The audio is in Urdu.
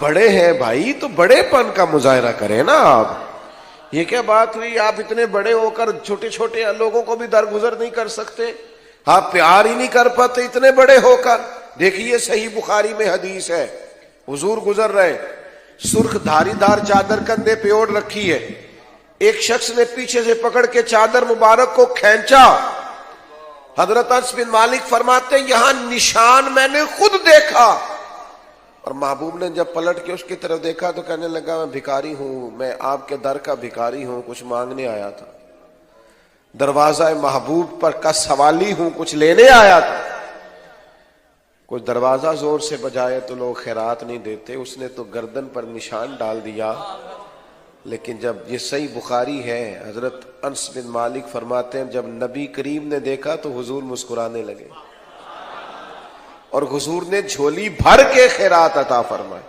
بڑے ہیں بھائی تو بڑے پن کا مظاہرہ کریں نا آپ. یہ کیا بات ہوئی آپ اتنے بڑے ہو کر چھوٹے چھوٹے لوگوں کو بھی درگزر نہیں کر سکتے؟ آپ پیار ہی نہیں کر پاتے اتنے بڑے ہو کر؟ دیکھیے صحیح بخاری میں حدیث ہے، حضور گزر رہے، سرخ دھاری دار چادر کندھے پہ اوڑھ رکھی ہے، ایک شخص نے پیچھے سے پکڑ کے چادر مبارک کو کھینچا. حضرت انس بن مالک فرماتے ہیں یہاں نشان میں نے خود دیکھا. اور محبوب نے جب پلٹ کے اس کی طرف دیکھا تو کہنے لگا میں بھکاری ہوں، میں آپ کے در کا بھکاری ہوں، کچھ مانگنے آیا تھا. دروازہ محبوب پر کا سوالی ہوں، کچھ لینے آیا تھا. کچھ دروازہ زور سے بجائے تو لوگ خیرات نہیں دیتے، اس نے تو گردن پر نشان ڈال دیا. لیکن جب یہ صحیح بخاری ہے، حضرت انس بن مالک فرماتے ہیں جب نبی کریم نے دیکھا تو حضور مسکرانے لگے اور حضور نے جھولی بھر کے خیرات عطا فرمائے.